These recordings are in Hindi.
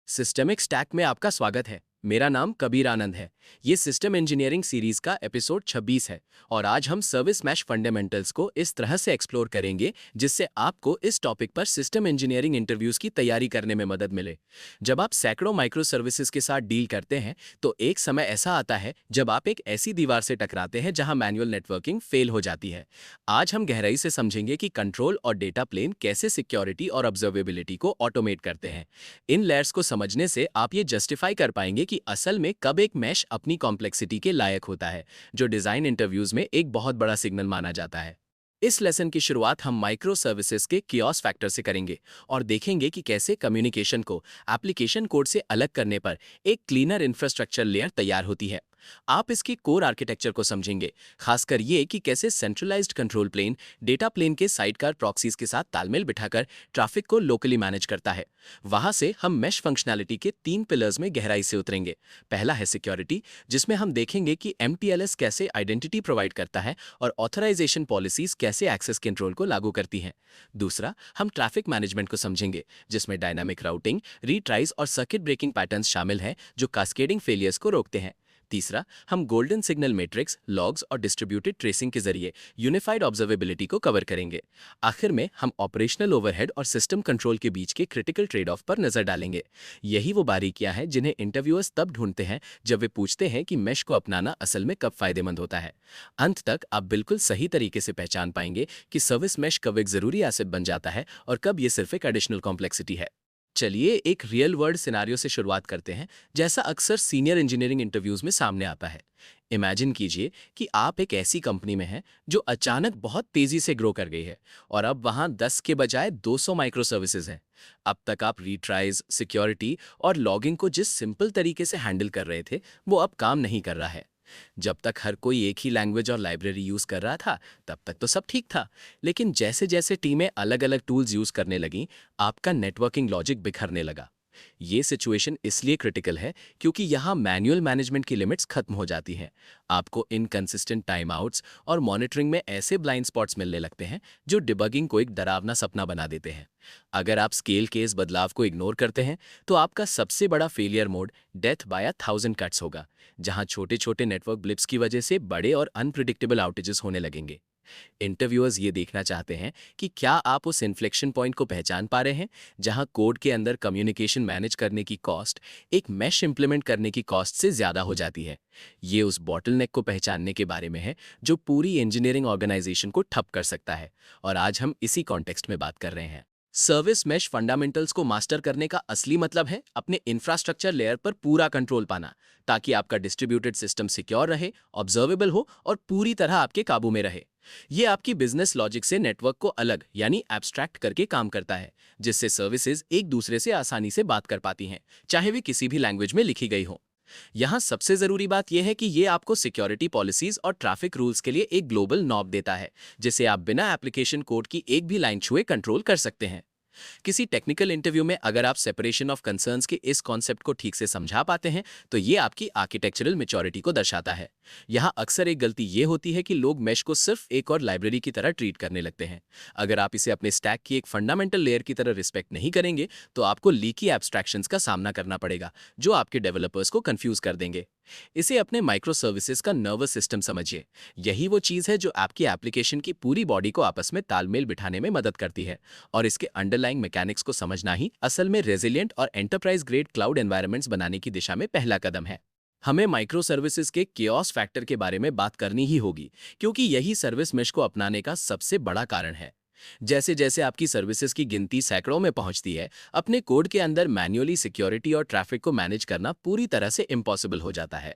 सिस्टमिक स्टैक में आपका स्वागत है। मेरा नाम कबीर आनंद है। ये सिस्टम इंजीनियरिंग सीरीज का एपिसोड 26 है और आज हम सर्विस मैश फंडामेंटल्स को इस तरह से एक्सप्लोर करेंगे जिससे आपको इस टॉपिक पर सिस्टम इंजीनियरिंग इंटरव्यूज की तैयारी करने में मदद मिले। जब आप सैकड़ों माइक्रो सर्विसेज के साथ डील करते हैं तो एक समय ऐसा आता है जब आप एक ऐसी दीवार से टकराते हैं जहां मैनुअल नेटवर्किंग फेल हो जाती है। आज हम गहराई से समझेंगे कि कंट्रोल और डेटा प्लेन कैसे सिक्योरिटी और ऑब्जर्वेबिलिटी को ऑटोमेट करते हैं। इन लेयर्स को समझने से आप ये जस्टिफाई कर पाएंगे कि असल में कब एक मैश अपनी कॉम्प्लेक्सिटी के लायक होता है, जो डिजाइन इंटरव्यूज में एक बहुत बड़ा सिग्नल माना जाता है। इस लेसन की शुरुआत हम माइक्रो सर्विसेज के कियोस फैक्टर से करेंगे और देखेंगे कि कैसे कम्युनिकेशन को एप्लीकेशन कोड से अलग करने पर एक क्लीनर इंफ्रास्ट्रक्चर लेयर तैयार होती है। आप इसकी कोर आर्किटेक्चर को समझेंगे, खासकर ये कि कैसे centralised control plane data plane के साइडकार प्रॉक्सीज के साथ तालमेल बिठाकर ट्रैफिक को लोकली मैनेज करता है। वहां से हम मैश फंक्शनैलिटी के 3 पिलर्स में गहराई से उतरेंगे। पहला है सिक्योरिटी, जिसमें हम देखेंगे कि MTLS कैसे आइडेंटिटी प्रोवाइड करता है और ऑथराइजेशन पॉलिसीज कैसे एक्सेस कंट्रोल को लागू करती हैं। दूसरा, हम ट्रैफिक मैनेजमेंट को समझेंगे, जिसमें डायनामिक राउटिंग, रीट्राइज और सर्किट ब्रेकिंग पैटर्न्स शामिल हैं जो कास्केडिंग फेलियर्स को रोकते हैं। तीसरा, हम गोल्डन सिग्नल मैट्रिक्स, लॉग्स और डिस्ट्रीब्यूटेड ट्रेसिंग के जरिए यूनिफाइड ऑब्जर्वेबिलिटी को कवर करेंगे। आखिर में हम ऑपरेशनल ओवरहेड और सिस्टम कंट्रोल के बीच के क्रिटिकल ट्रेड ऑफ पर नजर डालेंगे। यही वो बारीकियां हैं जिन्हें इंटरव्यूअर्स तब ढूंढते हैं जब वे पूछते हैं कि मैश को अपनाना असल में कब फायदेमंद होता है। अंत तक आप बिल्कुल सही तरीके से पहचान पाएंगे कि सर्विस मैश कब एक जरूरी एसेट बन जाता है और कब ये सिर्फ एक एडिशनल कॉम्प्लेक्सिटी है। चलिए एक रियल वर्ल्ड सिनारियो से शुरुआत करते हैं, जैसा अक्सर सीनियर इंजीनियरिंग इंटरव्यूज में सामने आता है। इमेजिन कीजिए कि आप एक ऐसी कंपनी में हैं जो अचानक बहुत तेजी से ग्रो कर गई है और अब वहां 10 के बजाय 200 माइक्रो सर्विसेज हैं। अब तक आप रीट्राइज, सिक्योरिटी और लॉगिंग को जिस सिंपल तरीके से हैंडल कर रहे थे वो अब काम नहीं कर रहा है। जब तक हर कोई एक ही लैंग्वेज और लाइब्रेरी यूज कर रहा था तब तक तो सब ठीक था, लेकिन जैसे जैसे टीमें अलग अलग टूल्स यूज करने लगीं, आपका नेटवर्किंग लॉजिक बिखरने लगा। ये सिचुएशन इसलिए क्रिटिकल है क्योंकि यहाँ मैनुअल मैनेजमेंट की लिमिट्स खत्म हो जाती हैं। आपको इनकंसिस्टेंट टाइम आउट्स और मॉनिटरिंग में ऐसे ब्लाइंड स्पॉट्स मिलने लगते हैं जो डिबगिंग को एक डरावना सपना बना देते हैं। अगर आप स्केल के इस बदलाव को इग्नोर करते हैं तो आपका सबसे बड़ा failure mode death by 1000 cuts होगा, जहां छोटे छोटे नेटवर्क ब्लिप्स की वजह से बड़े और अनप्रिडिक्टेबल आउटेजेस होने लगेंगे। इंटरव्यूअर्स ये देखना चाहते हैं कि क्या आप उस इन्फ्लेक्शन पॉइंट को पहचान पा रहे हैं जहां कोड के अंदर कम्युनिकेशन मैनेज करने की कॉस्ट एक मैश इंप्लीमेंट करने की कॉस्ट से ज्यादा हो जाती है। ये उस बॉटलनेक को पहचानने के बारे में है जो पूरी इंजीनियरिंग ऑर्गेनाइजेशन को ठप कर सकता है, और आज हम इसी कॉन्टेक्स्ट में बात कर रहे हैं। सर्विस मैश फंडामेंटल्स को मास्टर करने का असली मतलब है अपने इंफ्रास्ट्रक्चर लेयर पर पूरा कंट्रोल पाना, ताकि आपका डिस्ट्रीब्यूटेड सिस्टम सिक्योर रहे, ऑब्जर्वेबल हो और पूरी तरह आपके काबू में रहे। ये आपकी बिजनेस लॉजिक से नेटवर्क को अलग यानी एब्स्ट्रैक्ट करके काम करता है, जिससे सर्विसेज एक दूसरे से आसानी से बात कर पाती हैं, चाहे वे किसी भी लैंग्वेज में लिखी गई हो। यहाँ सबसे जरूरी बात यह है कि ये आपको सिक्योरिटी पॉलिसीज और ट्रैफिक रूल्स के लिए एक ग्लोबल नॉब देता है, जिसे आप बिना एप्लीकेशन कोड की एक भी लाइन छुए कंट्रोल कर सकते हैं। किसी टेक्निकल इंटरव्यू में अगर आप सेपरेशन ऑफ कंसर्न्स के इस कॉन्सेप्ट को ठीक से समझा पाते हैं तो ये आपकी आर्किटेक्चरल मैच्योरिटी को दर्शाता है। यहाँ अक्सर एक गलती ये होती है कि लोग मैश को सिर्फ एक और लाइब्रेरी की तरह ट्रीट करने लगते हैं। अगर आप इसे अपने स्टैक की एक फंडामेंटल लेयर की तरह रिस्पेक्ट नहीं करेंगे तो आपको लीकी एब्स्ट्रैक्शंस का सामना करना पड़ेगा जो आपके डेवलपर्स को कंफ्यूज कर देंगे। इसे अपने माइक्रो सर्विसेज का नर्वस सिस्टम समझिए। यही वो चीज़ है जो आपकी एप्लीकेशन की पूरी बॉडी को आपस में तालमेल बिठाने में मदद करती है, और इसके अंडरलाइंग मैकेनिक्स को समझना ही असल में रेजिलिएंट और एंटरप्राइज ग्रेड क्लाउड एनवायरनमेंट्स बनाने की दिशा में पहला कदम है। हमें माइक्रो सर्विसेज के कियोस फैक्टर के बारे में बात करनी ही होगी, क्योंकि यही सर्विस मेश को अपनाने का सबसे बड़ा कारण है। जैसे जैसे आपकी सर्विसेज की गिनती सैकड़ों में पहुंचती है, अपने कोड के अंदर मैन्युअली सिक्योरिटी और ट्रैफिक को मैनेज करना पूरी तरह से इम्पॉसिबल हो जाता है।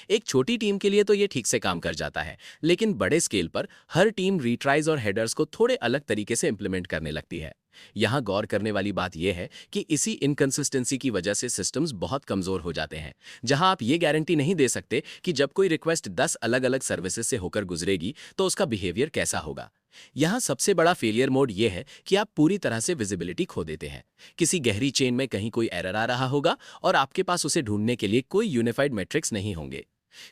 एक छोटी टीम के लिए तो ये ठीक से काम कर जाता है, लेकिन बड़े स्केल पर हर टीम रीट्राइज और हेडर्स को थोड़े अलग तरीके से इंप्लीमेंट करने लगती है। यहाँ गौर करने वाली बात यह है कि इसी इनकंसिस्टेंसी की वजह से सिस्टम्स बहुत कमजोर हो जाते हैं। जहां आप ये गारंटी नहीं दे सकते कि जब कोई रिक्वेस्ट 10 अलग अलग सर्विसेज से होकर गुजरेगी तो उसका बिहेवियर कैसा होगा। यहाँ सबसे बड़ा फेलियर मोड ये है कि आप पूरी तरह से विजिबिलिटी खो देते हैं। किसी गहरी चेन में कहीं कोई एरर आ रहा होगा और आपके पास उसे ढूंढने के लिए कोई यूनिफाइड मैट्रिक्स नहीं होंगे।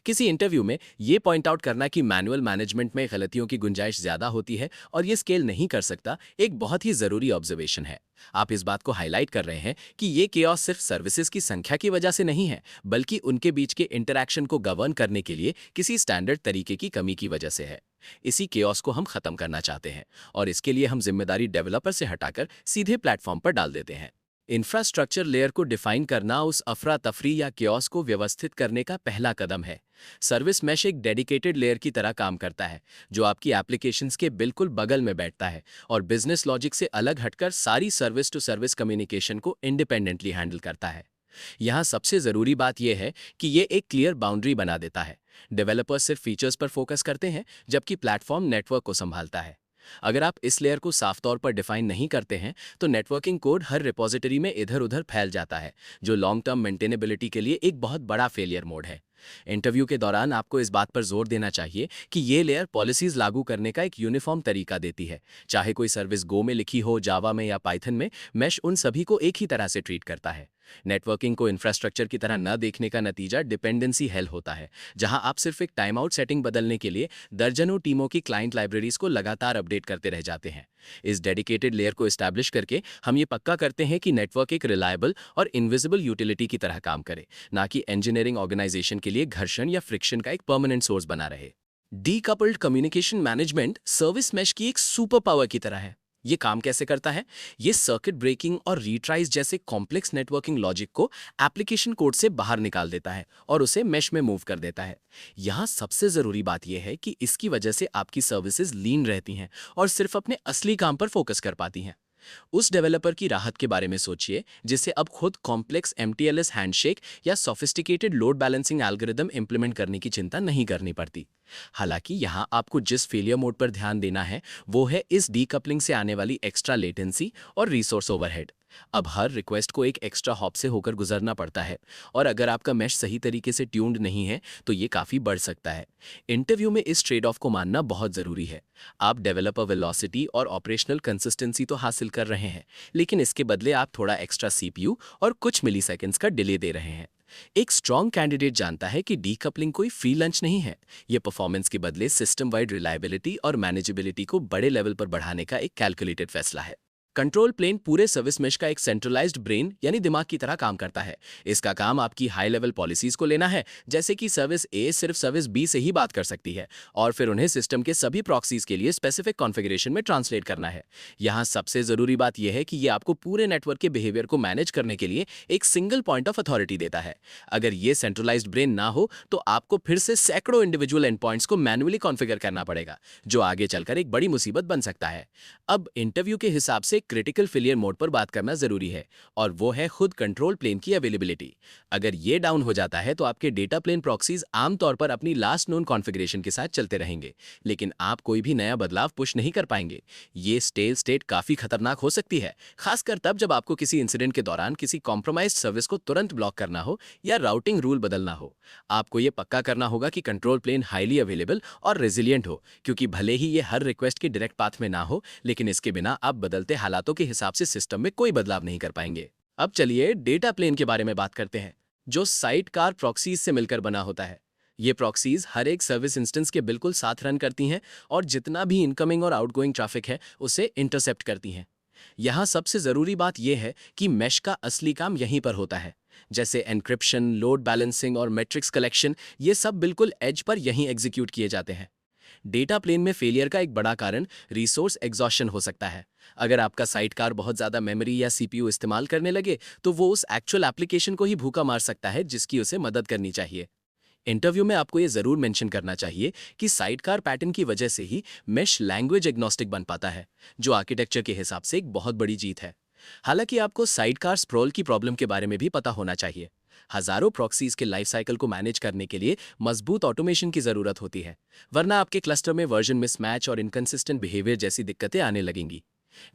किसी इंटरव्यू में ये पॉइंट आउट करना कि मैनुअल मैनेजमेंट में गलतियों की गुंजाइश ज्यादा होती है और ये स्केल नहीं कर सकता, एक बहुत ही जरूरी ऑब्जर्वेशन है। आप इस बात को हाईलाइट कर रहे हैं कि ये केओस सिर्फ सर्विसेज की संख्या की वजह से नहीं है, बल्कि उनके बीच के इंटरैक्शन को गवर्न करने के लिए किसी स्टैंडर्ड तरीके की कमी की वजह से है। इसी केओस को हम खत्म करना चाहते हैं और इसके लिए हम जिम्मेदारी डेवलपर से हटाकर सीधे प्लेटफॉर्म पर डाल देते हैं। इंफ्रास्ट्रक्चर लेयर को डिफाइन करना उस अफरा तफरी या केओस को व्यवस्थित करने का पहला कदम है। सर्विस मैश एक डेडिकेटेड लेयर की तरह काम करता है, जो आपकी एप्लीकेशंस के बिल्कुल बगल में बैठता है और बिजनेस लॉजिक से अलग हटकर सारी सर्विस टू सर्विस कम्युनिकेशन को इंडिपेंडेंटली हैंडल करता है। यहाँ सबसे ज़रूरी बात यह है कि ये एक क्लियर बाउंड्री बना देता है। डेवलपर्स सिर्फ फीचर्स पर फोकस करते हैं, जबकि प्लेटफॉर्म नेटवर्क को संभालता है। अगर आप इस लेयर को साफ तौर पर डिफाइन नहीं करते हैं, तो नेटवर्किंग कोड हर रिपॉजिटरी में इधर उधर फैल जाता है, जो लॉन्ग टर्म मेंटेनेबिलिटी के लिए एक बहुत बड़ा फेलियर मोड है। इंटरव्यू के दौरान आपको इस बात पर जोर देना चाहिए कि ये लेयर पॉलिसीज लागू करने का एक यूनिफॉर्म तरीका देती है। चाहे कोई सर्विस गो में लिखी हो, जावा में या पाइथन में, मैश उन सभी को एक ही तरह से ट्रीट करता है। नेटवर्किंग को इंफ्रास्ट्रक्चर की तरह न देखने का नतीजा डिपेंडेंसी हेल होता है, जहां आप सिर्फ एक टाइम आउट सेटिंग बदलने के लिए दर्जनों टीमों की क्लाइंट लाइब्रेरीज को लगातार अपडेट करते रह जाते हैं। इस डेडिकेटेड लेयर को एस्टैब्लिश करके हम ये पक्का करते हैं कि नेटवर्क एक रिलायबल और इनविजिबल यूटिलिटी की तरह काम करे, ना कि इंजीनियरिंग ऑर्गेनाइजेशन के लिए घर्षण या फ्रिक्शन का एक परमानेंट सोर्स बना रहे। Decoupled communication management service mesh की एक सुपर पावर की तरह है। ये काम कैसे करता है? ये सर्किट ब्रेकिंग और रीट्राइज जैसे कॉम्प्लेक्स नेटवर्किंग लॉजिक को एप्लीकेशन कोड से बाहर निकाल देता है और उसे मैश में मूव कर देता है। यहाँ सबसे ज़रूरी बात यह है कि इसकी वजह से आपकी सर्विसेज लीन रहती हैं और सिर्फ अपने असली काम पर फोकस कर पाती हैं। उस डेवलपर की राहत के बारे में सोचिए जिसे अब खुद कॉम्प्लेक्स एमटीएलएस हैंडशेक या sophisticated load balancing algorithm implement करने की चिंता नहीं करनी पड़ती। हालांकि यहाँ आपको जिस फेलियर मोड पर ध्यान देना है वो है इस डीकपलिंग से आने वाली एक्स्ट्रा लेटेंसी और रिसोर्स ओवरहेड। अब हर रिक्वेस्ट को एक एक्स्ट्रा हॉप से होकर गुजरना पड़ता है और अगर आपका मैश सही तरीके से ट्यून्ड नहीं है तो ये काफ़ी बढ़ सकता है। इंटरव्यू में इस ट्रेड ऑफ को मानना बहुत ज़रूरी है। आप डेवलपर वेलोसिटी और ऑपरेशनल कंसिस्टेंसी तो हासिल कर रहे हैं, लेकिन इसके बदले आप थोड़ा एक्स्ट्रा सीपीयू और कुछ मिलीसेकंड्स का डिले दे रहे हैं। एक स्ट्रॉन्ग कैंडिडेट जानता है कि डीकपलिंग कोई फ्री लंच नहीं है। ये परफॉर्मेंस के बदले सिस्टम वाइड रिलायबिलिटी और मैनेजेबिलिटी को बड़े लेवल पर बढ़ाने का एक कैलकुलेटेड फैसला है। कंट्रोल प्लेन पूरे सर्विस मेश का एक सेंट्रलाइज्ड ब्रेन यानी दिमाग की तरह काम करता है। इसका काम आपकी हाई लेवल पॉलिसीज को लेना है, जैसे कि सर्विस ए सिर्फ सर्विस बी से ही बात कर सकती है, और फिर उन्हें सिस्टम के सभी प्रॉक्सीज के लिए स्पेसिफिक कॉन्फ़िगरेशन में ट्रांसलेट करना है। यहाँ सबसे जरूरी बात यह है कि ये आपको पूरे नेटवर्क के बिहेवियर को मैनेज करने के लिए एक सिंगल पॉइंट ऑफ अथॉरिटी देता है। अगर ये सेंट्रलाइज्ड ब्रेन ना हो तो आपको फिर से सैकड़ों इंडिविजुअल एंड पॉइंट्स को मैनुअली कॉन्फ़िगर करना पड़ेगा, जो आगे चलकर एक बड़ी मुसीबत बन सकता है। अब इंटरव्यू के हिसाब से क्रिटिकल फेलियर मोड पर बात करना जरूरी है, और वो है खुद कंट्रोल प्लेन की अवेलेबिलिटी। अगर ये डाउन हो जाता है तो आपके डेटा प्लेन प्रॉक्सीज आमतौर पर अपनी लास्ट नोन कॉन्फ़िगरेशन के साथ चलते रहेंगे, लेकिन आप कोई भी नया बदलाव पुश नहीं कर पाएंगे। ये स्टेल स्टेट काफी खतरनाक हो सकती है, खासकर तब जब आपको किसी इंसिडेंट के दौरान किसी कॉम्प्रोमाइज्ड सर्विस को तुरंत ब्लॉक करना हो या राउटिंग रूल बदलना हो। आपको ये पक्का करना होगा कि कंट्रोल प्लेन हाईली अवेलेबल और रेजिलिएंट हो, क्योंकि भले ही ये हर रिक्वेस्ट के डायरेक्ट पाथ में ना हो, लेकिन इसके बिना आप बदलते हालातों के हिसाब से सिस्टम में कोई बदलाव नहीं कर पाएंगे। अब चलिए डेटा प्लेन के बारे में बात करते हैं, जो साइडकार प्रॉक्सीज से मिलकर बना होता है। ये प्रॉक्सीज हर एक सर्विस इंस्टेंस के बिल्कुल साथ रन करती हैं और जितना भी इनकमिंग और आउटगोइंग ट्रैफिक है उसे इंटरसेप्ट करती हैं। यहाँ सबसे ज़रूरी बात यह है कि मैश का असली काम यहीं पर होता है, जैसे एन्क्रिप्शन, लोड बैलेंसिंग और मैट्रिक्स कलेक्शन, ये सब बिल्कुल एज पर यहीं एग्जीक्यूट किए जाते हैं। डेटा प्लेन में फेलियर का एक बड़ा कारण रिसोर्स एग्जॉशन हो सकता है। अगर आपका साइडकार बहुत ज़्यादा मेमोरी या सीपीयू इस्तेमाल करने लगे तो वो उस एक्चुअल एप्लीकेशन को ही भूखा मार सकता है जिसकी उसे मदद करनी चाहिए। इंटरव्यू में आपको ये ज़रूर मेंशन करना चाहिए कि साइडकार पैटर्न की वजह से ही मैश लैंग्वेज एग्नोस्टिक बन पाता है, जो आर्किटेक्चर के हिसाब से एक बहुत बड़ी जीत है। हालांकि आपको साइडकार स्प्रॉल की प्रॉब्लम के बारे में भी पता होना चाहिए। हजारों प्रॉक्सीज के लाइफ साइकिल को मैनेज करने के लिए मजबूत ऑटोमेशन की ज़रूरत होती है, वरना आपके क्लस्टर में वर्जन मिसमैच और इनकंसिस्टेंट बिहेवियर जैसी दिक्कतें आने लगेंगी।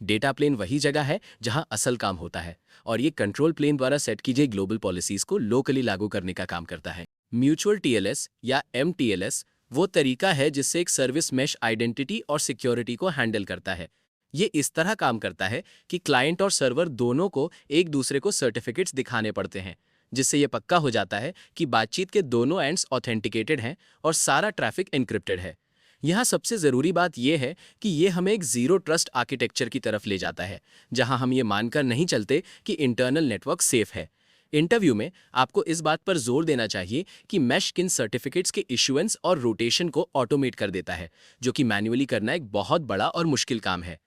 डेटा प्लेन वही जगह है जहां असल काम होता है, और ये कंट्रोल प्लेन द्वारा सेट की गई ग्लोबल पॉलिसीज को लोकली लागू करने का काम करता है। म्यूचुअल टीएलएस या एमटीएलएस वो तरीका है जिससे एक सर्विस मैश आइडेंटिटी और सिक्योरिटी को हैंडल करता है। ये इस तरह काम करता है कि क्लाइंट और सर्वर दोनों को एक दूसरे को सर्टिफिकेट्स दिखाने पड़ते हैं, जिससे ये पक्का हो जाता है कि बातचीत के दोनों एंड्स ऑथेंटिकेटेड हैं और सारा ट्रैफिक एन्क्रिप्टेड है। यहाँ सबसे ज़रूरी बात यह है कि ये हमें एक ज़ीरो ट्रस्ट आर्किटेक्चर की तरफ ले जाता है, जहाँ हम ये मानकर नहीं चलते कि इंटरनल नेटवर्क सेफ है। इंटरव्यू में आपको इस बात पर जोर देना चाहिए कि मैश किन सर्टिफिकेट्स के इशुएंस और रोटेशन को ऑटोमेट कर देता है, जो कि मैन्युअली करना एक बहुत बड़ा और मुश्किल काम है।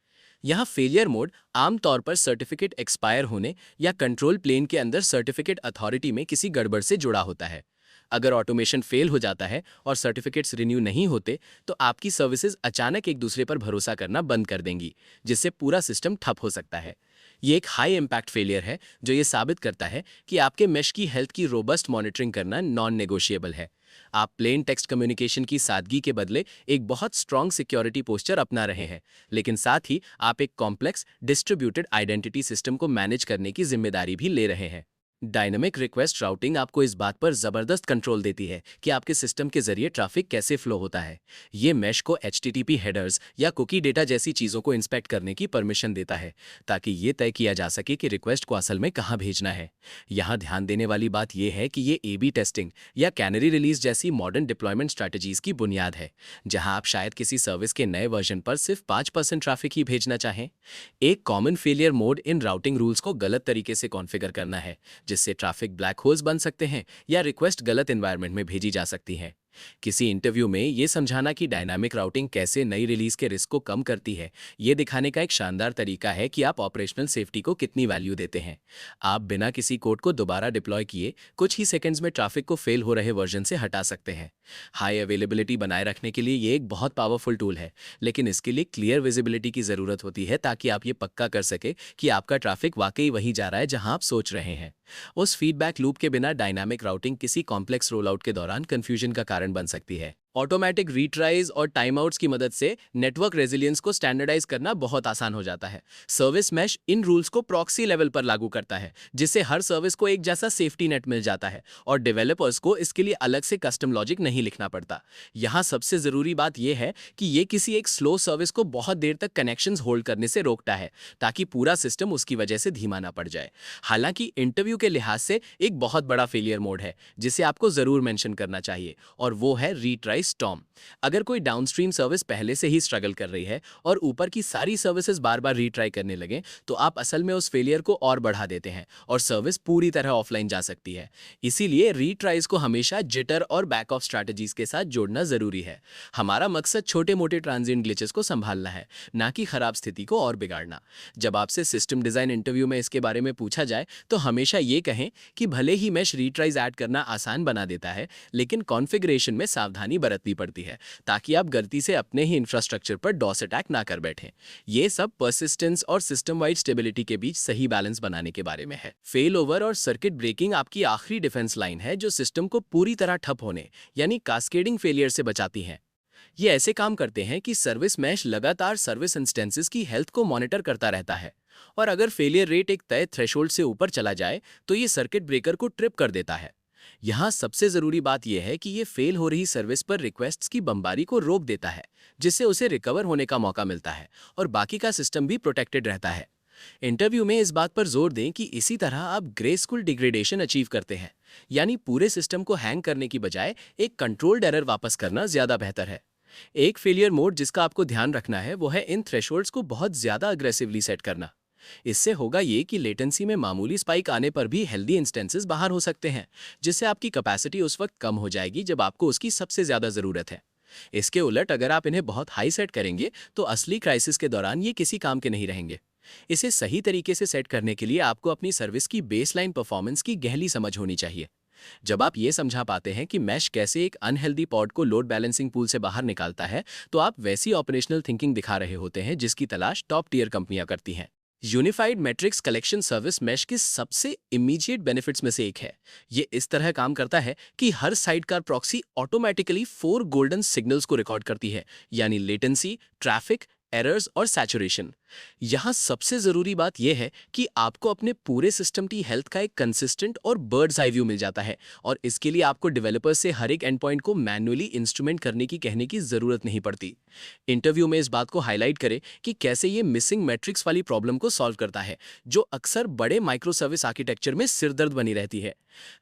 यहाँ फेलियर मोड आमतौर पर सर्टिफिकेट एक्सपायर होने या कंट्रोल प्लेन के अंदर सर्टिफिकेट अथॉरिटी में किसी गड़बड़ से जुड़ा होता है। अगर ऑटोमेशन फेल हो जाता है और सर्टिफिकेट्स रिन्यू नहीं होते, तो आपकी सर्विसेज अचानक एक दूसरे पर भरोसा करना बंद कर देंगी, जिससे पूरा सिस्टम ठप हो सकता है। ये एक हाई इम्पैक्ट फेलियर है जो ये साबित करता है कि आपके मेश की हेल्थ की रोबस्ट मॉनिटरिंग करना नॉन नेगोशिएबल है। आप प्लेन टेक्स्ट कम्युनिकेशन की सादगी के बदले एक बहुत स्ट्रॉन्ग सिक्योरिटी पोस्चर अपना रहे हैं, लेकिन साथ ही आप एक कॉम्प्लेक्स डिस्ट्रीब्यूटेड आइडेंटिटी सिस्टम को मैनेज करने की जिम्मेदारी भी ले रहे हैं। डायनामिक रिक्वेस्ट राउटिंग आपको इस बात पर जबरदस्त कंट्रोल देती है कि आपके सिस्टम के जरिए ट्रैफिक कैसे फ्लो होता है। ये मैश को HTTP हेडर्स या कुकी डेटा जैसी चीज़ों को इंस्पेक्ट करने की परमिशन देता है, ताकि ये तय किया जा सके कि रिक्वेस्ट को असल में कहाँ भेजना है। यहाँ ध्यान देने वाली बात यह है कि ये AB टेस्टिंग या कैनरी रिलीज जैसी मॉडर्न डिप्लॉयमेंट स्ट्रैटेजीज की बुनियाद है, जहाँ आप शायद किसी सर्विस के नए वर्जन पर सिर्फ 5% ट्रैफिक ही भेजना चाहें। एक common failure mode in routing rules को गलत तरीके से कॉन्फ़िगर करना है, जिससे ट्रैफिक ब्लैक होल्स बन सकते हैं या रिक्वेस्ट गलत एनवायरनमेंट में भेजी जा सकती है। किसी इंटरव्यू में ये समझाना कि डायनामिक राउटिंग कैसे नई रिलीज के रिस्क को कम करती है, ये दिखाने का एक शानदार तरीका है कि आप ऑपरेशनल सेफ्टी को कितनी वैल्यू देते हैं। आप बिना किसी कोड को दोबारा डिप्लॉय किए कुछ ही सेकंड्स में ट्रैफिक को फेल हो रहे वर्जन से हटा सकते हैं। हाई अवेलेबिलिटी बनाए रखने के लिए ये एक बहुत पावरफुल टूल है, लेकिन इसके लिए क्लियर विजिबिलिटी की ज़रूरत होती है, ताकि आप ये पक्का कर सके कि आपका ट्रैफिक वाकई वहीं जा रहा है जहां आप सोच रहे हैं। उस फीडबैक लूप के बिना डायनामिक राउटिंग किसी कॉम्प्लेक्स रोल आउट के दौरान कंफ्यूजन का कारण बन सकती है। ऑटोमेटिक रीट्राइज और टाइम आउट्स की मदद से नेटवर्क रेजिलियंस को स्टैंडर्डाइज करना बहुत आसान हो जाता है। सर्विस मैश इन रूल्स को प्रॉक्सी लेवल पर लागू करता है, जिससे हर सर्विस को एक जैसा सेफ्टी नेट मिल जाता है और डेवलपर्स को इसके लिए अलग से कस्टम लॉजिक नहीं लिखना पड़ता। यहाँ सबसे ज़रूरी बात यह है कि ये किसी एक स्लो सर्विस को बहुत देर तक कनेक्शंस होल्ड करने से रोकता है, ताकि पूरा सिस्टम उसकी वजह से धीमा ना पड़ जाए। हालांकि इंटरव्यू के लिहाज से एक बहुत बड़ा फेलियर मोड है जिसे आपको ज़रूर मेंशन करना चाहिए, और वो है रीट्राई स्टॉर्म। अगर कोई डाउनस्ट्रीम सर्विस पहले से ही स्ट्रगल कर रही है और ऊपर की सारी सर्विसेज बार बार रीट्राई करने लगे, तो आप असल में उस फेलियर को और बढ़ा देते हैं और सर्विस पूरी तरह ऑफलाइन जा सकती है। इसीलिए रीट्राइज को हमेशा जिटर और बैक ऑफ स्ट्रैटेजीज के साथ जोड़ना जरूरी है। हमारा मकसद छोटे मोटे ट्रांजिएंट ग्लिचेस को संभालना है, ना कि खराब स्थिति को और बिगाड़ना। जब आपसे सिस्टम डिजाइन इंटरव्यू में इसके बारे में पूछा जाए, तो हमेशा ये कहें कि भले ही मैश रीट्राइज ऐड करना आसान बना देता है, लेकिन कॉन्फ़िगरेशन में सावधानी बरतनी पड़ती है, ताकि आप गलती से अपने ही इंफ्रास्ट्रक्चर पर डॉस अटैक ना कर बैठें। ये सब परसिस्टेंस और सिस्टम वाइड स्टेबिलिटी के बीच सही बैलेंस बनाने के बारे में है। फेल ओवर और सर्किट ब्रेकिंग आपकी आखिरी डिफेंस लाइन है, जो सिस्टम को पूरी तरह ठप होने यानी कास्केडिंग फेलियर से बचाती है। ये ऐसे काम करते हैं कि सर्विस मैश लगातार सर्विस इंस्टेंसेस की हेल्थ को मॉनिटर करता रहता है, और अगर फेलियर रेट एक तय थ्रेशोल्ड से ऊपर चला जाए, तो ये सर्किट ब्रेकर को ट्रिप कर देता है। यहाँ सबसे ज़रूरी बात यह है कि ये फेल हो रही सर्विस पर रिक्वेस्ट्स की बमबारी को रोक देता है, जिससे उसे रिकवर होने का मौका मिलता है और बाकी का सिस्टम भी प्रोटेक्टेड रहता है। इंटरव्यू में इस बात पर जोर दें कि इसी तरह आप ग्रेसफुल डिग्रेडेशन अचीव करते हैं, यानी पूरे सिस्टम को हैंग करने की बजाय एक कंट्रोल्ड एरर वापस करना ज़्यादा बेहतर है। एक फेलियर मोड जिसका आपको ध्यान रखना है, वो है इन थ्रेशोल्ड्स को बहुत ज़्यादा अग्रेसिवली सेट करना। इससे होगा ये कि लेटेंसी में मामूली स्पाइक आने पर भी हेल्दी इंस्टेंसेस बाहर हो सकते हैं, जिससे आपकी कैपेसिटी उस वक्त कम हो जाएगी जब आपको उसकी सबसे ज़्यादा ज़रूरत है। इसके उलट अगर आप इन्हें बहुत हाई सेट करेंगे, तो असली क्राइसिस के दौरान ये किसी काम के नहीं रहेंगे। इसे सही तरीके से सेट करने के लिए आपको अपनी सर्विस की बेसलाइन परफॉर्मेंस की गहरी समझ होनी चाहिए। जब आप ये समझा पाते हैं कि मैश कैसे एक अनहेल्दी पॉड को लोड बैलेंसिंग पूल से बाहर निकालता है, तो आप वैसी ऑपरेशनल थिंकिंग दिखा रहे होते हैं जिसकी तलाश टॉप टियर कंपनियां करती हैं। Unified metrics collection service mesh के सबसे इमीडिएट बेनिफिट्स में से एक है। ये इस तरह काम करता है कि हर sidecar proxy automatically 4 golden signals को रिकॉर्ड करती है, यानी लेटेंसी, ट्रैफिक, एरर्स और सैचुरेशन। यहाँ सबसे ज़रूरी बात यह है कि आपको अपने पूरे सिस्टम की हेल्थ का एक कंसिस्टेंट और बर्ड्स आई व्यू मिल जाता है, और इसके लिए आपको डेवलपर से हर एक एंड पॉइंट को मैन्युअली इंस्ट्रूमेंट करने की कहने की ज़रूरत नहीं पड़ती। इंटरव्यू में इस बात को हाईलाइट करें कि कैसे ये मिसिंग मैट्रिक्स वाली प्रॉब्लम को सॉल्व करता है, जो अक्सर बड़े माइक्रो सर्विस आर्किटेक्चर में सिरदर्द बनी रहती है।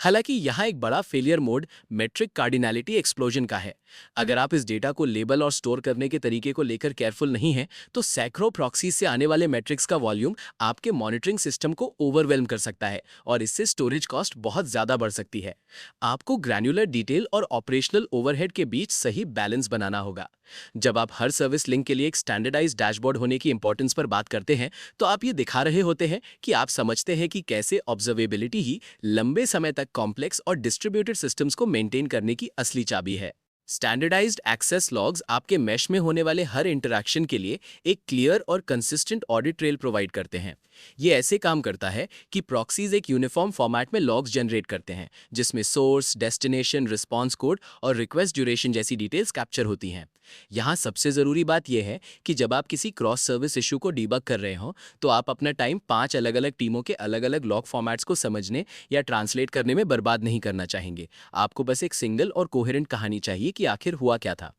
हालांकि यहाँ एक बड़ा failure mode metric cardinality explosion का है। अगर आप इस डेटा को लेबल और स्टोर करने के तरीके को लेकर केयरफुल नहीं हैं, तो सैकड़ों प्रॉक्सी से आने वाले मैट्रिक्स का वॉल्यूम आपके मॉनिटरिंग सिस्टम को ओवरवेल्म कर सकता है, और इससे स्टोरेज कॉस्ट बहुत ज्यादा बढ़ सकती है। आपको ग्रैन्युलर डिटेल और ऑपरेशनल ओवरहेड के बीच सही बैलेंस बनाना होगा। जब आप हर सर्विस लिंक के लिए एक स्टैंडर्डाइज्ड डैशबोर्ड होने की इंपॉर्टेंस पर बात करते हैं, तो आप ये दिखा रहे होते हैं कि आप समझते हैं कि कैसे ऑब्जर्वेबिलिटी ही लंबे समय तक कॉम्प्लेक्स और डिस्ट्रीब्यूटेड सिस्टम्स को मेंटेन करने की असली चाबी है। स्टैंडर्डाइज्ड एक्सेस लॉग्स आपके मैश में होने वाले हर इंटरैक्शन के लिए एक क्लियर और कंसिस्टेंट ऑडिट ट्रेल प्रोवाइड करते हैं। ये ऐसे काम करता है कि प्रॉक्सीज एक यूनिफॉर्म फॉर्मेट में लॉग्स जनरेट करते हैं, जिसमें सोर्स, डेस्टिनेशन, रिस्पांस कोड और रिक्वेस्ट ड्यूरेशन जैसी डिटेल्स कैप्चर होती हैं। यहाँ सबसे ज़रूरी बात यह है कि जब आप किसी क्रॉस सर्विस इशू को डीबग कर रहे हो, तो आप अपना टाइम 5 अलग अलग टीमों के अलग अलग लॉग फॉर्मेट्स को समझने या ट्रांसलेट करने में बर्बाद नहीं करना चाहेंगे। आपको बस एक सिंगल और कोहेरेंट कहानी चाहिए कि आखिर हुआ क्या था।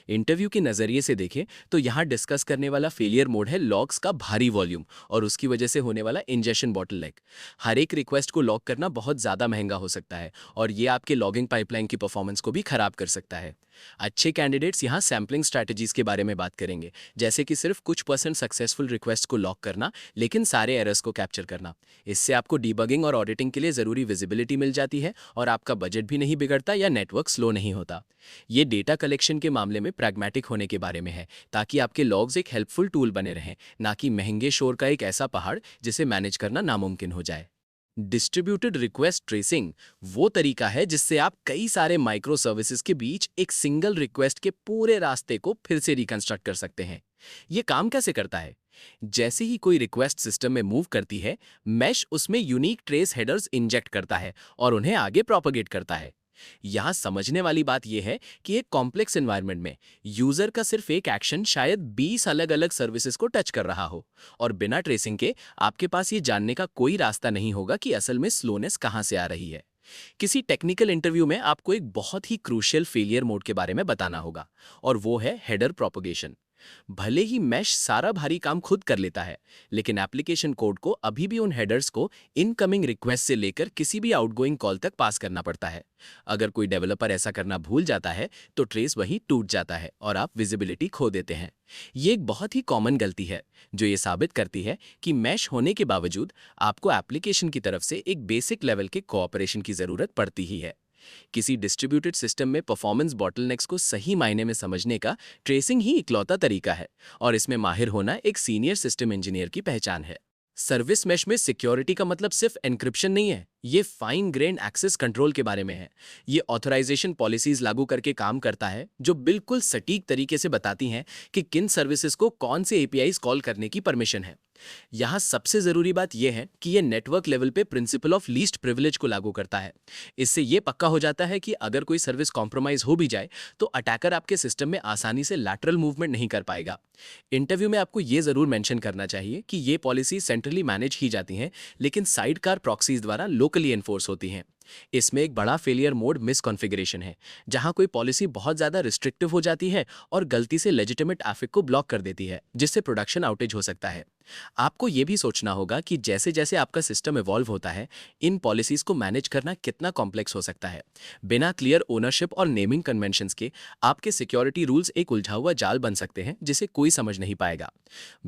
इंटरव्यू के नज़रिए से देखें तो यहाँ डिस्कस करने वाला फेलियर मोड है लॉग्स का भारी वॉल्यूम और उसकी वजह से होने वाला इंजेक्शन बॉटलनेक। हर एक रिक्वेस्ट को लॉग करना बहुत ज़्यादा महंगा हो सकता है, और ये आपके लॉगिंग पाइपलाइन की परफॉर्मेंस को भी खराब कर सकता है। अच्छे कैंडिडेट्स यहाँ सैम्पलिंग स्ट्रैटेजीज के बारे में बात करेंगे, जैसे कि सिर्फ कुछ % सक्सेसफुल रिक्वेस्ट को लॉक करना, लेकिन सारे एरर्स को कैप्चर करना। इससे आपको डीबगिंग और ऑडिटिंग के लिए ज़रूरी विजिबिलिटी मिल जाती है, और आपका बजट भी नहीं बिगड़ता या नेटवर्क स्लो नहीं होता। ये डेटा कलेक्शन के मामले में प्रैग्मेटिक होने के बारे में है, ताकि आपके लॉग्स एक हेल्पफुल टूल बने रहें, ना कि महंगे शोर का एक ऐसा पहाड़ जिसे मैनेज करना नामुमकिन हो जाए। डिस्ट्रीब्यूटेड रिक्वेस्ट ट्रेसिंग वो तरीका है जिससे आप कई सारे माइक्रो सर्विसेज के बीच एक सिंगल रिक्वेस्ट के पूरे रास्ते को फिर से रिकंस्ट्रक्ट कर सकते हैं। ये काम कैसे करता है? जैसे ही कोई रिक्वेस्ट सिस्टम में मूव करती है, मैश उसमें यूनिक ट्रेस हेडर्स इंजेक्ट करता है और उन्हें आगे प्रोपेगेट करता है। यहां समझने वाली बात यह है कि एक कॉम्प्लेक्स एनवायरनमेंट में यूजर का सिर्फ एक एक्शन शायद 20 अलग अलग सर्विसेज को टच कर रहा हो, और बिना ट्रेसिंग के आपके पास ये जानने का कोई रास्ता नहीं होगा कि असल में स्लोनेस कहां से आ रही है। किसी टेक्निकल इंटरव्यू में आपको एक बहुत ही क्रूशियल फेलियर मोड के बारे में बताना होगा, और वो है हेडर प्रोपगेशन। भले ही मैश सारा भारी काम खुद कर लेता है, लेकिन एप्लीकेशन कोड को अभी भी उन हेडर्स को इनकमिंग रिक्वेस्ट से लेकर किसी भी आउटगोइंग कॉल तक पास करना पड़ता है। अगर कोई डेवलपर ऐसा करना भूल जाता है, तो ट्रेस वहीं टूट जाता है और आप विजिबिलिटी खो देते हैं। ये एक बहुत ही कॉमन गलती है, जो ये साबित करती है कि मैश होने के बावजूद आपको एप्लीकेशन की तरफ से एक बेसिक लेवल के कोऑपरेशन की जरूरत पड़ती ही है। किसी डिस्ट्रीब्यूटेड सिस्टम में परफॉर्मेंस बॉटलनेक्स को सही मायने में समझने का ट्रेसिंग ही इकलौता तरीका है, और इसमें माहिर होना एक सीनियर सिस्टम इंजीनियर की पहचान है। सर्विस मैश में सिक्योरिटी का मतलब सिर्फ एन्क्रिप्शन नहीं है, ये फाइन ग्रेन एक्सेस कंट्रोल के बारे में है। ये ऑथराइजेशन पॉलिसीज लागू करके काम करता है, जो बिल्कुल सटीक तरीके से बताती हैं कि किन सर्विसेज को कौन से एपीआईज कॉल करने की परमिशन है। यहाँ सबसे जरूरी बात यह है कि यह नेटवर्क लेवल पे प्रिंसिपल ऑफ लीस्ट प्रिविलेज को लागू करता है। इससे यह पक्का हो जाता है कि अगर कोई सर्विस कॉम्प्रोमाइज हो भी जाए, तो अटैकर आपके सिस्टम में आसानी से लैटरल मूवमेंट नहीं कर पाएगा। इंटरव्यू में आपको यह जरूर मेंशन करना चाहिए कि ये पॉलिसी सेंट्रली मैनेज की जाती हैं, लेकिन साइडकार प्रॉक्सीज द्वारा लोकली एनफोर्स होती हैं। इसमें एक बड़ा फेलियर मोड मिसकॉन्फ़िगरेशन है, जहां कोई पॉलिसी बहुत ज़्यादा रिस्ट्रिक्टिव हो जाती है और गलती से लेजिटिमेट ट्रैफिक को ब्लॉक कर देती है, जिससे प्रोडक्शन आउटेज हो सकता है। आपको यह भी सोचना होगा कि जैसे जैसे आपका सिस्टम इवॉल्व होता है, इन पॉलिसीज को मैनेज करना कितना कॉम्प्लेक्स हो सकता है। बिना क्लियर ओनरशिप और नेमिंग कन्वेंशंस के आपके सिक्योरिटी रूल्स एक उलझा हुआ जाल बन सकते हैं, जिसे कोई समझ नहीं पाएगा।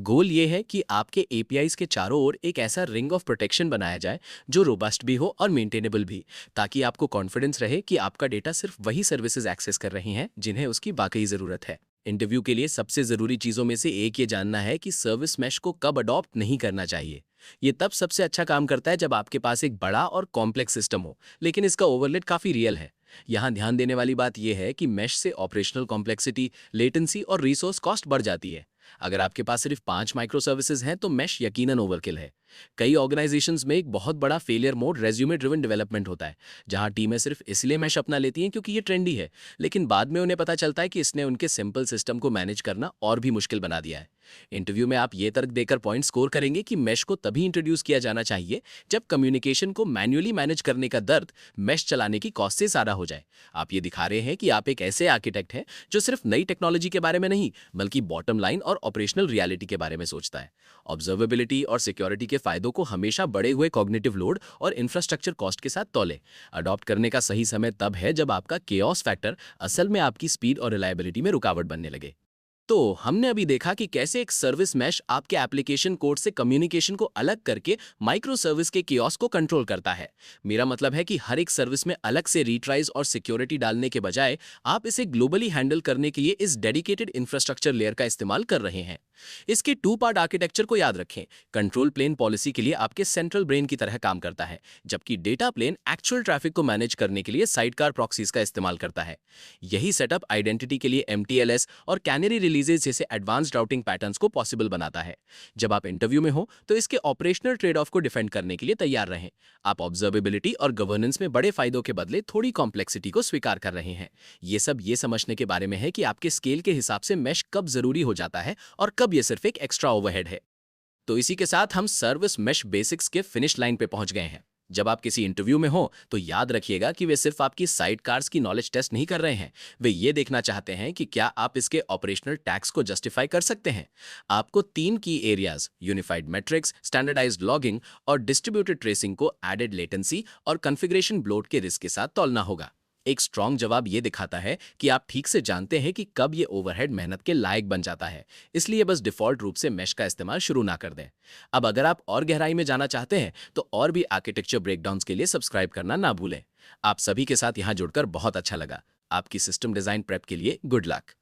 गोल ये है कि आपके एपीआईज के चारों ओर एक ऐसा रिंग ऑफ प्रोटेक्शन बनाया जाए जो रोबस्ट भी हो और मेंटेनेबल भी, ताकि आपको कॉन्फिडेंस रहे कि आपका डेटा सिर्फ वही सर्विसेज एक्सेस कर रही हैं जिन्हें उसकी वाकई ज़रूरत है। इंटरव्यू के लिए सबसे ज़रूरी चीज़ों में से एक ये जानना है कि सर्विस मैश को कब अडॉप्ट नहीं करना चाहिए। ये तब सबसे अच्छा काम करता है जब आपके पास एक बड़ा और कॉम्प्लेक्स सिस्टम हो, लेकिन इसका ओवरलेट काफ़ी रियल है। यहाँ ध्यान देने वाली बात यह है कि मैश से ऑपरेशनल कॉम्प्लेक्सिटी, लेटेंसी और रिसोर्स कॉस्ट बढ़ जाती है। अगर आपके पास सिर्फ 5 माइक्रो सर्विसेज हैं, तो मैश यकीनन ओवरकिल है। कई ऑर्गेनाइजेशंस में एक बहुत बड़ा failure mode resume driven development होता है, जहां टीमें सिर्फ इसलिए मैश अपना लेती हैं क्योंकि ये ट्रेंडी है, लेकिन बाद में उन्हें पता चलता है कि इसने उनके सिंपल सिस्टम को मैनेज करना और भी मुश्किल बना दिया है। इंटरव्यू में आप ये तर्क देकर पॉइंट स्कोर करेंगे कि मैश को तभी इंट्रोड्यूस किया जाना चाहिए जब कम्युनिकेशन को मैन्युअली मैनेज करने का दर्द मैश चलाने की कॉस्ट से ज़्यादा हो जाए। आप ये दिखा रहे हैं कि आप एक ऐसे आर्किटेक्ट हैं जो सिर्फ नई टेक्नोलॉजी के बारे में नहीं बल्कि बॉटम लाइन और ऑपरेशनल रियलिटी के बारे में सोचता है। ऑब्जर्वेबिलिटी और सिक्योरिटी के फायदों को हमेशा बढ़े हुए कॉग्निटिव लोड और इंफ्रास्ट्रक्चर कॉस्ट के साथ तौले। अडॉप्ट करने का सही समय तब है जब आपका केओस फैक्टर असल में आपकी स्पीड और रिलायबिलिटी में रुकावट बनने लगे। तो हमने अभी देखा कि कैसे एक सर्विस मैश आपके एप्लीकेशन कोड से कम्युनिकेशन को अलग करके माइक्रो सर्विस के कियोस्क को कंट्रोल करता है। मेरा मतलब है कि हर एक सर्विस में अलग से रीट्राइज और सिक्योरिटी डालने के बजाय आप इसे ग्लोबली हैंडल करने के लिए इस डेडिकेटेड इंफ्रास्ट्रक्चर लेयर का इस्तेमाल कर रहे हैं। इसके टू पार्ट आर्किटेक्चर को याद रखें। कंट्रोल प्लेन पॉलिसी के लिए आपके सेंट्रल ब्रेन की तरह काम करता है, जबकि डेटा प्लेन एक्चुअल ट्रैफिक को मैनेज करने के लिए साइडकार प्रॉक्सीज का इस्तेमाल करता है। यही सेटअप आइडेंटिटी के लिए MTLS और कैनरी रिलीजेस जैसे एडवांस्ड राउटिंग पैटर्न्स को पॉसिबल बनाता है। जब आप इंटरव्यू में हो तो इसके ऑपरेशनल ट्रेड ऑफ को डिफेंड करने के लिए तैयार रहें। आप ऑब्जर्वेबिलिटी और गवर्नेंस में बड़े फायदों के बदले थोड़ी कॉम्प्लेक्सिटी को स्वीकार कर रहे हैं। ये सब ये समझने के बारे में है कि आपके स्केल के हिसाब से मैश कब जरूरी हो जाता है और कब ये सिर्फ एक एक्स्ट्रा ओवरहेड है। तो इसी के साथ हम सर्विस मैश बेसिक्स के फिनिश लाइन पे पहुंच गए हैं। जब आप किसी इंटरव्यू में हो तो याद रखिएगा कि वे सिर्फ आपकी साइड कार्स की नॉलेज टेस्ट नहीं कर रहे हैं, वे ये देखना चाहते हैं कि क्या आप इसके ऑपरेशनल टैक्स को जस्टिफाई कर सकते हैं। आपको 3 की areas unified metrics, standardised logging और डिस्ट्रीब्यूटेड ट्रेसिंग को एडेड लेटेंसी और कॉन्फ़िगरेशन ब्लोट के रिस्क के साथ तौलना होगा। एक स्ट्रॉन्ग जवाब ये दिखाता है कि आप ठीक से जानते हैं कि कब ये ओवरहेड मेहनत के लायक बन जाता है, इसलिए बस डिफ़ॉल्ट रूप से मैश का इस्तेमाल शुरू ना कर दें। अब अगर आप और गहराई में जाना चाहते हैं तो और भी आर्किटेक्चर ब्रेकडाउन्स के लिए सब्सक्राइब करना ना भूलें। आप सभी के साथ यहाँ जुड़कर बहुत अच्छा लगा। आपकी सिस्टम डिज़ाइन प्रेप के लिए गुड लक।